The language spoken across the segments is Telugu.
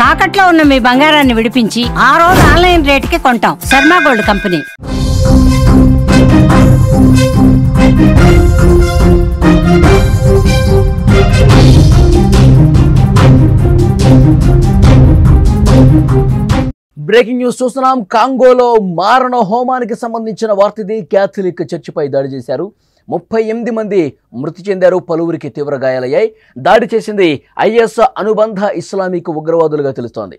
తాకట్లో ఉన్న మీ బంగారాన్ని విడిపించి ఆ రోజు ఆన్లైన్ రేటుకి కొంటాం. Sharma gold company. Breaking news చూస్తున్నాం. కాంగోలో మారణ హోమానికి సంబంధించిన వార్త. క్యాథలిక్ చర్చిపై దాడి చేశారు. 38 మంది మృతి చెందారు. పలువురికి తీవ్ర గాయాలయ్యాయి. దాడి చేసింది ఐఎస్ అనుబంధ ఇస్లామిక్ ఉగ్రవాదులుగా తెలుస్తోంది.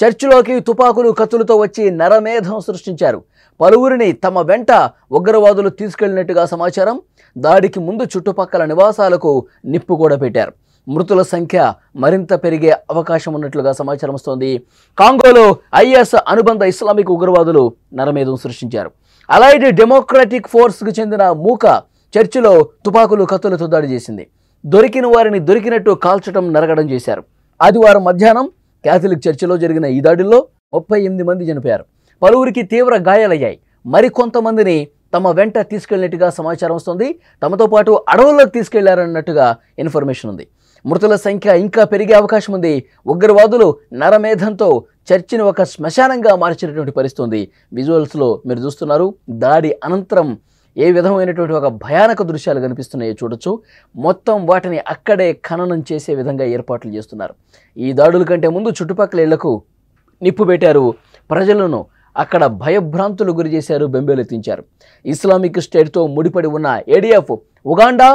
చర్చిలోకి తుపాకులు కత్తులతో వచ్చి నరమేధం సృష్టించారు. పలువురిని తమ వెంట ఉగ్రవాదులు తీసుకెళ్లినట్టుగా సమాచారం. దాడికి ముందు చుట్టుపక్కల నివాసాలకు నిప్పు కూడా పెట్టారు. మృతుల సంఖ్య మరింత పెరిగే అవకాశం ఉన్నట్లుగా సమాచారం వస్తోంది. కాంగోలో ఐఎస్ అనుబంధ ఇస్లామిక్ ఉగ్రవాదులు నరమేధం సృష్టించారు. అలైడ్ డెమోక్రటిక్ ఫోర్స్కు చెందిన మూక చర్చిలో తుపాకులు కత్తులతో దాడి చేసింది. దొరికిన వారిని దొరికినట్టు కాల్చడం, నరగడం చేశారు. ఆదివారం మధ్యాహ్నం క్యాథలిక్ చర్చిలో జరిగిన ఈ దాడిలో 38 మంది చనిపోయారు. పలువురికి తీవ్ర గాయాలయ్యాయి. మరికొంతమందిని తమ వెంట తీసుకెళ్లినట్టుగా సమాచారం వస్తుంది. తమతో పాటు అడవుల్లోకి తీసుకెళ్లారన్నట్టుగా ఇన్ఫర్మేషన్ ఉంది. మృతుల సంఖ్య ఇంకా పెరిగే అవకాశం ఉంది. ఉగ్రవాదులు నరమేధంతో చర్చిని ఒక శ్మశానంగా మార్చినటువంటి పరిస్థితి ఉంది. విజువల్స్లో మీరు చూస్తున్నారు. దాడి అనంతరం ఏ విధమైనటువంటి ఒక భయానక దృశ్యాలు కనిపిస్తున్నాయో చూడొచ్చు. మొత్తం వాటిని అక్కడే ఖననం చేసే విధంగా ఏర్పాట్లు చేస్తున్నారు. ఈ దాడుల కంటే ముందు చుట్టుపక్కల ఇళ్లకు నిప్పు పెట్టారు. ప్రజలను అక్కడ భయభ్రాంతులు గురి చేశారు, బెంబేలెత్తించారు. ఇస్లామిక్ స్టేట్తో ముడిపడి ఉన్న ADF Uganda,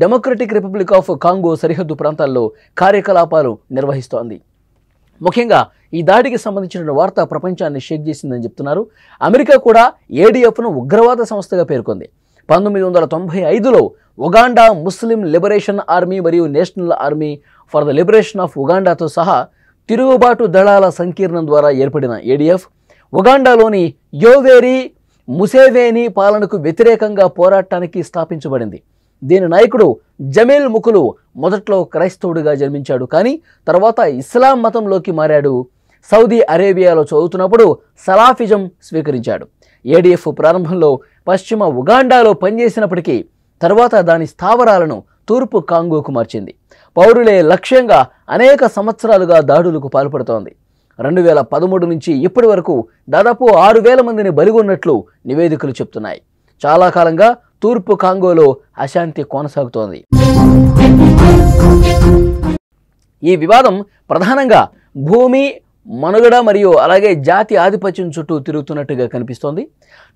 democratic republic of Congo సరిహద్దు ప్రాంతాల్లో కార్యకలాపాలు నిర్వహిస్తోంది. ముఖ్యంగా ఈ దాడికి సంబంధించిన వార్త ప్రపంచాన్ని షేక్ చేసిందని చెప్తున్నారు. అమెరికా కూడా ఏడీఎఫ్ను ఉగ్రవాద సంస్థగా పేర్కొంది. 1995లో ఉగాండా ముస్లిం లిబరేషన్ ఆర్మీ మరియు National Army for the Liberation of ఉగాండాతో సహా తిరుగుబాటు దళాల సంకీర్ణం ద్వారా ఏర్పడిన ఏడీఎఫ్ ఉగాండాలోని యోవేరి ముసేవేని పాలనకు వ్యతిరేకంగా పోరాటానికి స్థాపించబడింది. దీని నాయకుడు జమీల్ ముకులు మొదట్లో క్రైస్తవుడిగా జన్మించాడు, కానీ తర్వాత ఇస్లాం మతంలోకి మారాడు. సౌదీ అరేబియాలో చదువుతున్నప్పుడు సలాఫిజం స్వీకరించాడు. ఏడీఎఫ్ ప్రారంభంలో పశ్చిమ ఉగాండాలో పనిచేసినప్పటికీ తర్వాత దాని స్థావరాలను తూర్పు కాంగోకు మార్చింది. పౌరులే లక్ష్యంగా అనేక సంవత్సరాలుగా దాడులకు పాల్పడుతోంది. 2013 నుంచి ఇప్పటి వరకు దాదాపు 6,000 మందిని బలిగొన్నట్లు నివేదికలు చెప్తున్నాయి. చాలా కాలంగా తూర్పు కాంగోలో అశాంతి కొనసాగుతోంది. ఈ వివాదం ప్రధానంగా భూమి, మనుగడ మరియు అలాగే జాతి ఆధిపత్యం చుట్టూ తిరుగుతున్నట్టుగా కనిపిస్తోంది.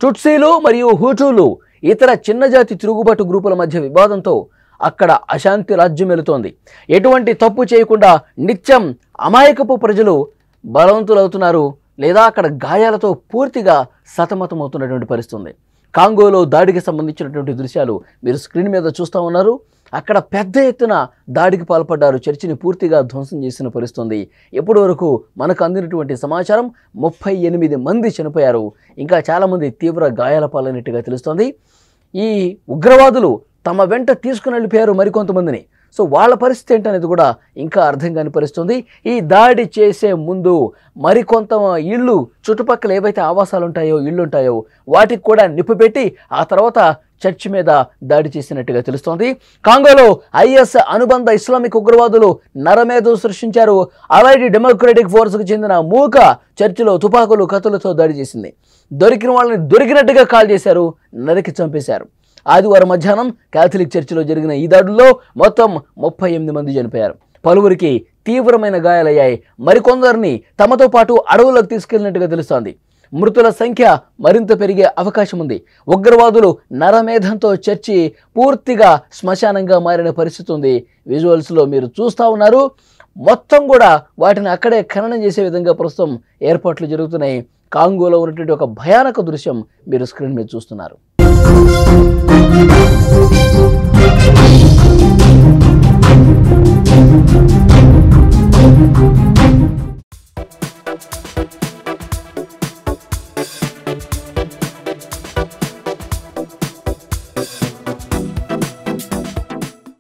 టుట్సీలు మరియు హూటూలు ఇతర చిన్న జాతి తిరుగుబాటు గ్రూపుల మధ్య వివాదంతో అక్కడ అశాంతి రాజ్యమేలుతోంది. ఎటువంటి తప్పు చేయకుండా నిత్యం అమాయకపు ప్రజలు బలవంతులవుతున్నారు, లేదా అక్కడ గాయాలతో పూర్తిగా సతమతమవుతున్నటువంటి పరిస్థితి. కాంగోలో దాడికి సంబంధించినటువంటి దృశ్యాలు మీరు స్క్రీన్ మీద చూస్తూ ఉన్నారు. అక్కడ పెద్ద ఎత్తున దాడికి పాల్పడ్డారు. చర్చిని పూర్తిగా ధ్వంసం చేసిన పరిస్థితి. ఇప్పటి వరకు మనకు అందినటువంటి సమాచారం 38 మంది చనిపోయారు. ఇంకా చాలామంది తీవ్ర గాయాల పాలైనట్టుగా తెలుస్తోంది. ఈ ఉగ్రవాదులు తమ వెంట తీసుకుని వెళ్ళిపోయారు మరికొంతమందిని. సో వాళ్ళ పరిస్థితి ఏంటనేది కూడా ఇంకా అర్థం కాని పరిస్థితుంది. ఈ దాడి చేసే ముందు మరికొంత ఇళ్ళు, చుట్టుపక్కల ఏవైతే ఆవాసాలు ఉంటాయో, ఇళ్ళు ఉంటాయో వాటికి కూడా నిప్పు పెట్టి ఆ తర్వాత చర్చి మీద దాడి చేసినట్టుగా తెలుస్తోంది. కాంగోలో ఐఎస్ అనుబంధ ఇస్లామిక్ ఉగ్రవాదులు నరమేధం సృష్టించారు. అలైడ్ డెమోక్రటిక్ ఫోర్స్కు చెందిన మూక చర్చిలో తుపాకులు కత్తులతో దాడి చేసింది. దొరికిన వాళ్ళని దొరికినట్టుగా కాల్ చేశారు, నరికి చంపేశారు. ఆదివారం మధ్యాహ్నం క్యాథలిక్ చర్చిలో జరిగిన ఈ దాడుల్లో మొత్తం 38 మంది చనిపోయారు. పలువురికి తీవ్రమైన గాయాలయ్యాయి. మరికొందరిని తమతో పాటు అడవులకు తీసుకెళ్లినట్టుగా తెలుస్తోంది. మృతుల సంఖ్య మరింత పెరిగే అవకాశం ఉంది. ఉగ్రవాదులు నరమేధంతో చర్చి పూర్తిగా శ్మశానంగా మారిన పరిస్థితి ఉంది. విజువల్స్లో మీరు చూస్తూ ఉన్నారు. మొత్తం కూడా వాటిని అక్కడే ఖననం చేసే విధంగా ప్రస్తుతం ఏర్పాట్లు జరుగుతున్నాయి. కాంగోలో ఉన్నటువంటి ఒక భయానక దృశ్యం మీరు స్క్రీన్ మీద చూస్తున్నారు.